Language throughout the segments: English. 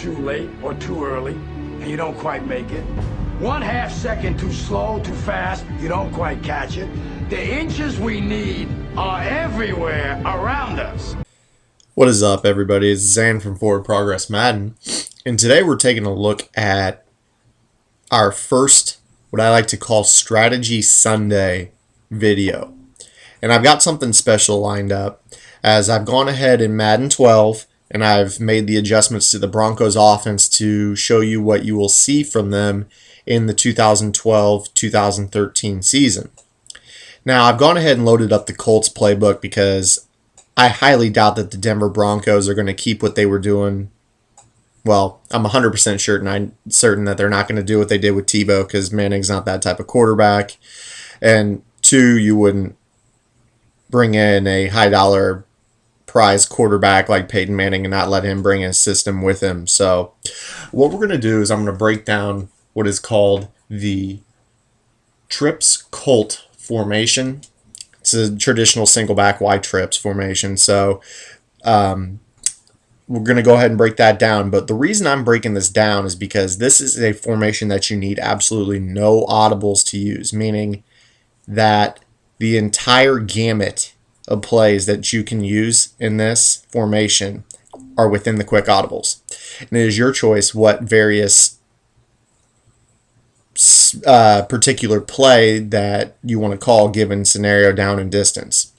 too late or too early, and you don't quite make it. 1/2 second too slow, too fast, you don't quite catch it. The inches we need are everywhere around us. What is up, everybody? It's Zan from Forward Progress Madden, and today we're taking a look at our first, what I like to call Strategy Sunday video. And I've got something special lined up, as I've gone ahead in Madden 12 and I've made the adjustments to the Broncos offense to show you what you will see from them in the 2012-2013 season. Now, I've gone ahead and loaded up the Colts playbook because I highly doubt that the Denver Broncos are going to keep what they were doing. Well, I'm 100% certain that they're not going to do what they did with Tebow, because Manning's not that type of quarterback. And two, you wouldn't bring in a high-dollar prize quarterback like Peyton Manning and not let him bring a system with him. So what we're going to do is I'm going to break down what is called the Trips Colt formation. It's a traditional single back Y trips formation. So we're going to go ahead and break that down. But the reason I'm breaking this down is because this is a formation that you need absolutely no audibles to use, meaning that the entire gamut of plays that you can use in this formation are within the quick audibles. And it is your choice what various particular play that you want to call given scenario, down, and distance.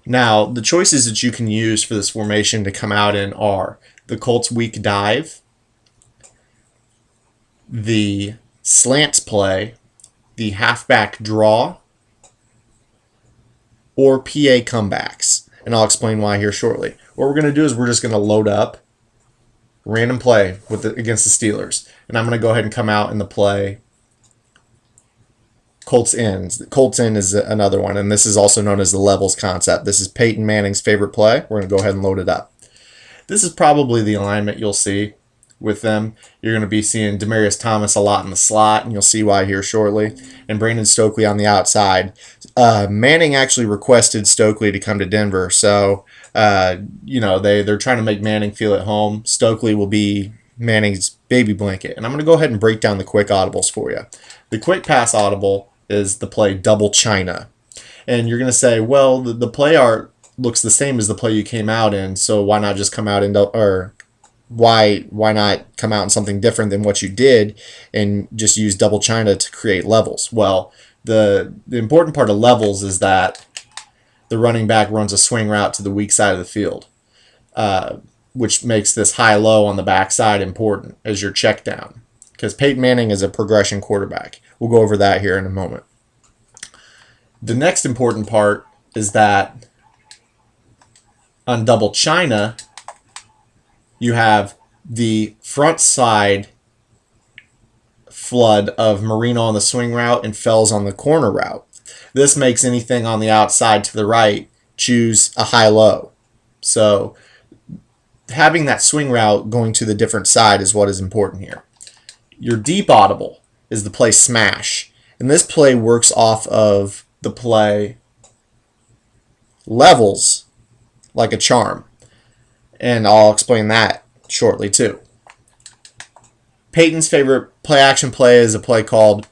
Now, the choices that you can use for this formation to come out in are the Colts weak dive, the slants play, the halfback draw, or PA comebacks. And I'll explain why here shortly. What we're going to do is we're just going to load up random play against the Steelers. And I'm going to go ahead and come out in the play Colts ends. Colts end is another one, and this is also known as the levels concept. This is Peyton Manning's favorite play. We're going to go ahead and load it up. This is probably the alignment you'll see with them. You're going to be seeing Demaryius Thomas a lot in the slot, and you'll see why here shortly, and Brandon Stokely on the outside. Manning actually requested Stokely to come to Denver, so they're trying to make Manning feel at home. Stokely will be Manning's baby blanket, and I'm going to go ahead and break down the quick audibles for you. The quick pass audible is the play Double China, and you're going to say, well, the play art looks the same as the play you came out in, so why not just come out in, or why not come out in something different than what you did and just use Double China to create levels? Well, the important part of levels is that the running back runs a swing route to the weak side of the field, which makes this high-low on the backside important as your check down, because Peyton Manning is a progression quarterback. We'll go over that here in a moment. The next important part is that on Double China, you have the front side flood of Marino on the swing route and Fells on the corner route. This makes anything on the outside to the right choose a high-low. So having that swing route going to the different side is what is important here. Your deep audible is the play Smash. And this play works off of the play Levels like a charm. And I'll explain that shortly too. Peyton's favorite play-action play is a play called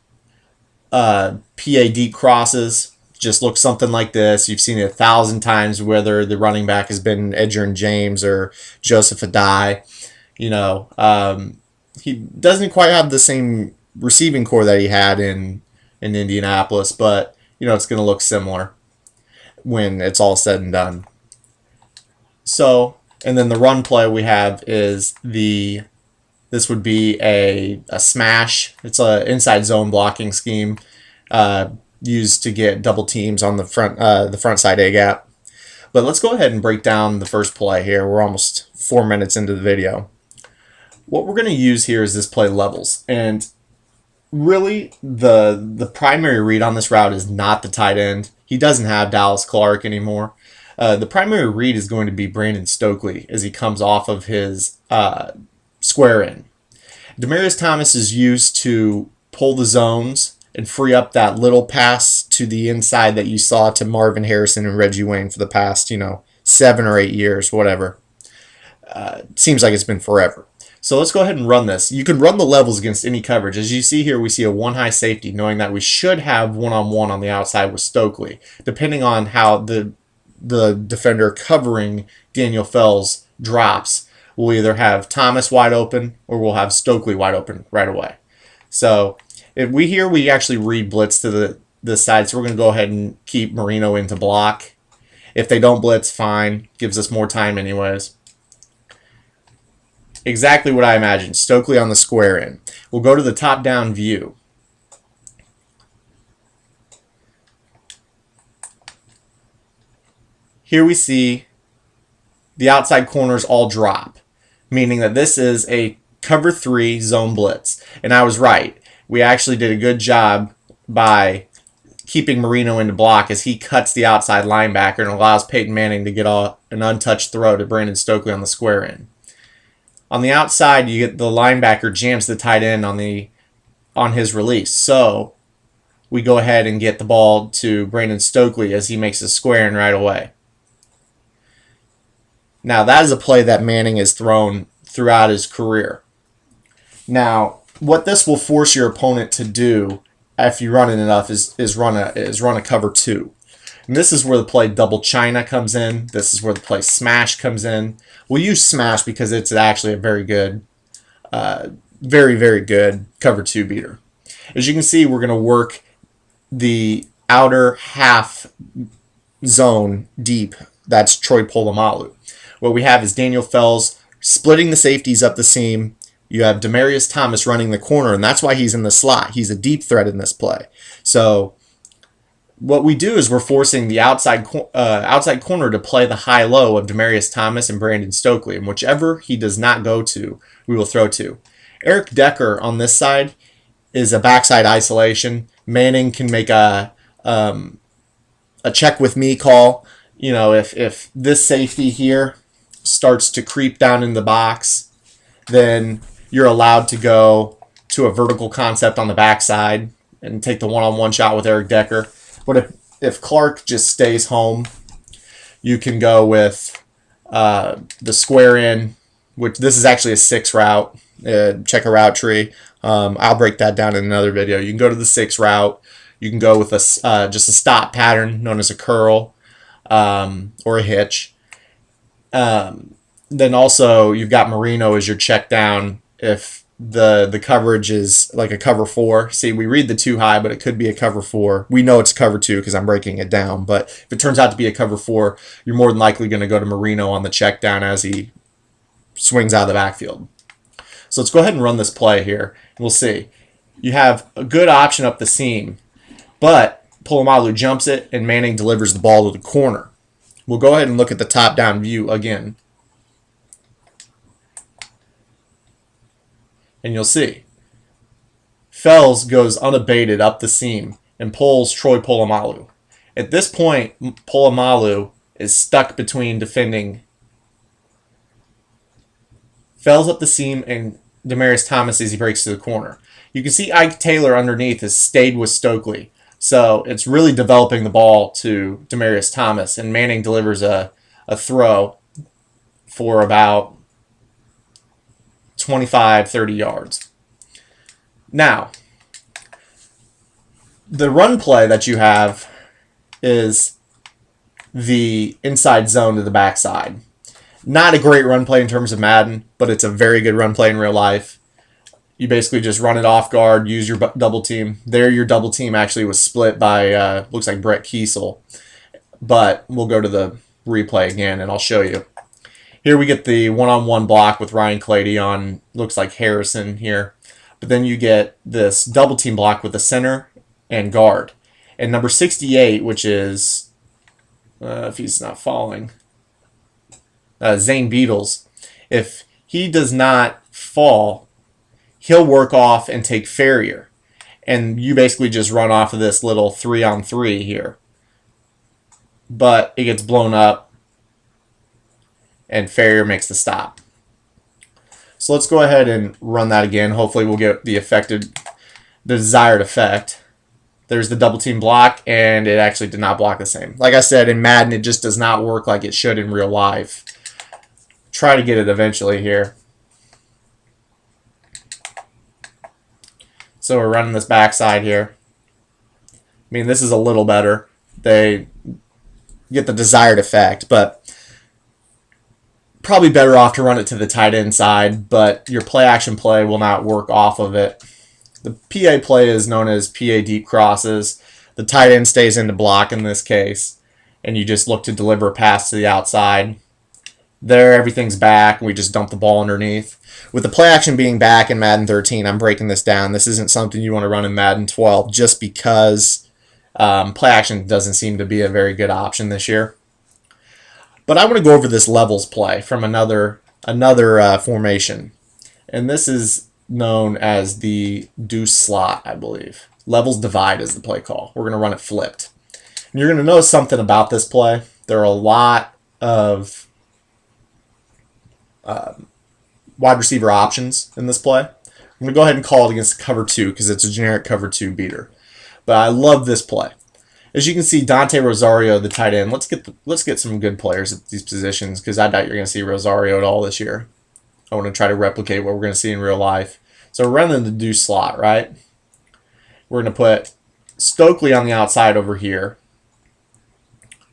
PA deep crosses. Just looks something like this. You've seen it 1,000 times, whether the running back has been Edgerrin James or Joseph Adai. He doesn't quite have the same receiving core that he had in Indianapolis, but it's going to look similar when it's all said and done. So, and then the run play we have is this would be a smash. It's an inside zone blocking scheme used to get double teams on the front side A gap. But let's go ahead and break down the first play here. We're almost 4 minutes into the video. What we're going to use here is this play Levels, and really the primary read on this route is not the tight end. He doesn't have Dallas Clark anymore. The primary read is going to be Brandon Stokely as he comes off of his square in. Demaryius Thomas is used to pull the zones and free up that little pass to the inside that you saw to Marvin Harrison and Reggie Wayne for the past, 7 or 8 years, whatever. seems like it's been forever. So let's go ahead and run this. You can run the levels against any coverage. As you see here, we see a one high safety, knowing that we should have one-on-one on the outside with Stokely. Depending on how the defender covering Daniel Fells drops, we'll either have Thomas wide open or we'll have Stokely wide open right away. So if we actually read blitz to the side, so we're going to go ahead and keep Marino in to block. If they don't blitz, fine. Gives us more time anyways. Exactly what I imagined. Stokely on the square in. We'll go to the top-down view. Here we see the outside corners all drop, meaning that this is a cover 3 zone blitz. And I was right. We actually did a good job by keeping Marino into block as he cuts the outside linebacker and allows Peyton Manning to get an untouched throw to Brandon Stokely on the square in. On the outside, you get the linebacker jams the tight end on his release. So we go ahead and get the ball to Brandon Stokely as he makes a square in right away. Now, that is a play that Manning has thrown throughout his career. Now, what this will force your opponent to do if you run it enough is run a cover 2. And this is where the play double China comes in. This is where the play smash comes in. We'll use smash because it's actually a very good, very, very good cover 2 beater. As you can see, we're going to work the outer half zone deep. That's Troy Polamalu. What we have is Daniel Fells splitting the safeties up the seam. You have Demaryius Thomas running the corner, and that's why he's in the slot. He's a deep threat in this play. So what we do is we're forcing the outside corner to play the high-low of Demaryius Thomas and Brandon Stokely, and whichever he does not go to, we will throw to. Eric Decker on this side is a backside isolation. Manning can make a check with me call. You know, if this safety here starts to creep down in the box, then you're allowed to go to a vertical concept on the backside and take the one-on-one shot with Eric Decker. But if Clark just stays home, you can go with the square in, which this is actually a 6 route. Check a route tree. I'll break that down in another video. You can go to the 6 route. You can go with just a stop pattern known as a curl or a hitch. Then also you've got Marino as your check down if the coverage is like a cover 4. See, we read the 2 high, but it could be a cover 4. We know it's cover 2 because I'm breaking it down. But if it turns out to be a cover 4, you're more than likely going to go to Marino on the check down as he swings out of the backfield. So let's go ahead and run this play here. We'll see. You have a good option up the seam, but Polamalu jumps it and Manning delivers the ball to the corner. We'll go ahead and look at the top-down view again. And you'll see. Fells goes unabated up the seam and pulls Troy Polamalu. At this point, Polamalu is stuck between defending Fells up the seam and Demaryius Thomas as he breaks to the corner. You can see Ike Taylor underneath has stayed with Stokely. So it's really developing the ball to Demaryius Thomas, and Manning delivers a throw for about 25, 30 yards. Now, the run play that you have is the inside zone to the backside. Not a great run play in terms of Madden, but it's a very good run play in real life. You basically just run it off guard, use your double team. There, your double team actually was split by, looks like Brett Kiesel. But we'll go to the replay again, and I'll show you. Here we get the one-on-one block with Ryan Clady on, looks like Harrison here. But then you get this double team block with the center and guard. And number 68, which is, if he's not falling, Zane Beatles, if he does not fall, he'll work off and take Ferrier. And you basically just run off of this little 3-on-3 here. But it gets blown up, and Ferrier makes the stop. So let's go ahead and run that again. Hopefully we'll get the desired effect. There's the double team block, and it actually did not block the same. Like I said, in Madden, it just does not work like it should in real life. try to get it eventually here. So we're running this backside here. I mean, this is a little better. They get the desired effect, but probably better off to run it to the tight end side, but your play action play will not work off of it. The PA play is known as PA deep crosses. The tight end stays into block in this case, and you just look to deliver a pass to the outside. There, everything's back, and we just dump the ball underneath. With the play action being back in Madden 13, I'm breaking this down. This isn't something you want to run in Madden 12 just because play action doesn't seem to be a very good option this year. But I want to go over this levels play from another formation. And this is known as the Deuce Slot, I believe. Levels divide is the play call. We're going to run it flipped. And you're going to notice something about this play. There are a lot of wide receiver options in this play. I'm going to go ahead and call it against cover 2 because it's a generic cover 2 beater. But I love this play. As you can see, Dante Rosario, the tight end. Let's get some good players at these positions because I doubt you're going to see Rosario at all this year. I want to try to replicate what we're going to see in real life. So we're running the Deuce Slot, right? We're going to put Stokely on the outside over here.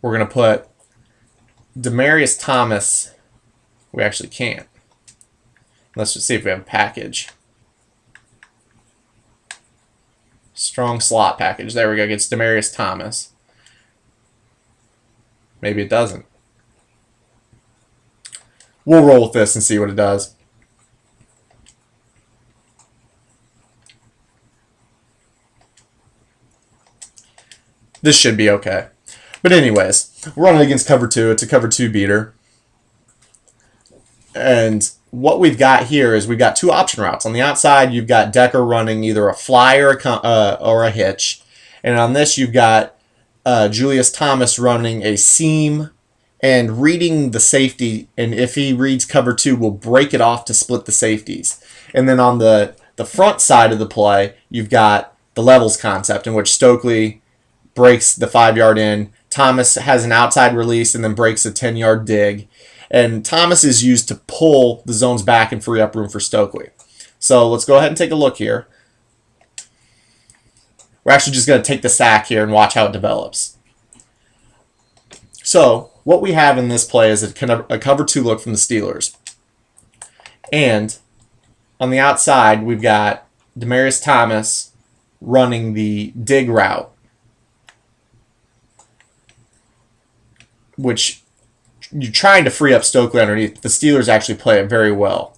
We're going to put Demaryius Thomas. We actually can't. Let's just see if we have a package. Strong slot package. There we go. Gets Demaryius Thomas. Maybe it doesn't. We'll roll with this and see what it does. This should be okay. But anyways, we're running against cover 2. It's a cover 2 beater. And what we've got here is we've got 2 option routes. On the outside, you've got Decker running either a fly or a hitch. And on this, you've got Julius Thomas running a seam and reading the safety. And if he reads cover 2, we'll break it off to split the safeties. And then on the front side of the play, you've got the levels concept in which Stokely breaks the 5-yard in. Thomas has an outside release and then breaks a 10-yard dig. And Thomas is used to pull the zones back and free up room for Stokely. So let's go ahead and take a look here. We're actually just going to take the sack here and watch how it develops. So what we have in this play is a cover 2 look from the Steelers. And on the outside, we've got Demaryius Thomas running the dig route, which you're trying to free up Stokely underneath. The Steelers actually play it very well.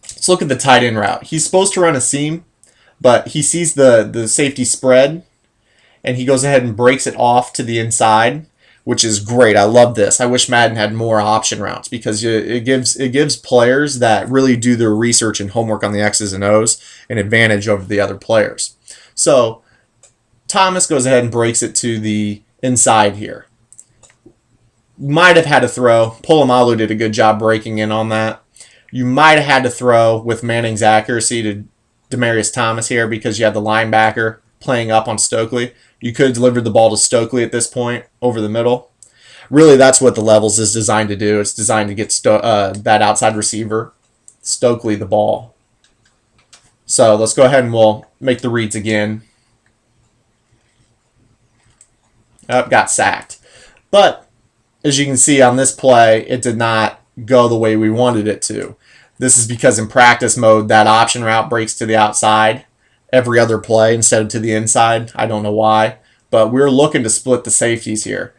Let's look at the tight end route. He's supposed to run a seam, but he sees the safety spread, and he goes ahead and breaks it off to the inside, which is great. I love this. I wish Madden had more option routes because it gives players that really do their research and homework on the X's and O's an advantage over the other players. So Thomas goes ahead and breaks it to the inside here. Might have had to throw. Polamalu did a good job breaking in on that. You might have had to throw with Manning's accuracy to Demaryius Thomas here because you have the linebacker playing up on Stokely. You could have delivered the ball to Stokely at this point over the middle. Really, that's what the levels is designed to do. It's designed to get that outside receiver, Stokely, the ball. So let's go ahead and we'll make the reads again. Got sacked. But as you can see on this play, it did not go the way we wanted it to. This is because in practice mode, that option route breaks to the outside every other play instead of to the inside. I don't know why, but we're looking to split the safeties here.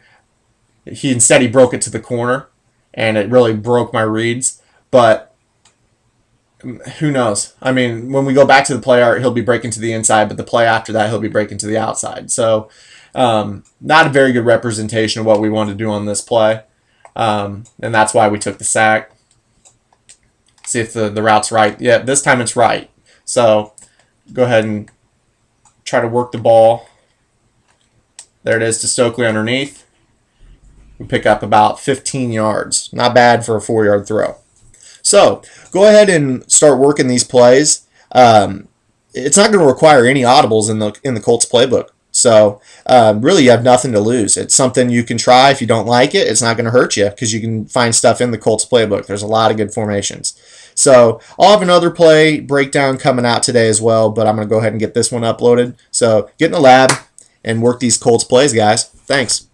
Instead he broke it to the corner, and it really broke my reads. But who knows? I mean, when we go back to the play art, he'll be breaking to the inside, but the play after that, he'll be breaking to the outside. So not a very good representation of what we wanted to do on this play. And that's why we took the sack. See if the route's right. Yeah, this time it's right. So go ahead and try to work the ball. There it is to Stokely underneath. We pick up about 15 yards. Not bad for a 4-yard throw. So go ahead and start working these plays. It's not going to require any audibles in the Colts playbook. So really, you have nothing to lose. It's something you can try. If you don't like it, it's not going to hurt you because you can find stuff in the Colts playbook. There's a lot of good formations. So I'll have another play breakdown coming out today as well, but I'm going to go ahead and get this one uploaded. So get in the lab and work these Colts plays, guys. Thanks.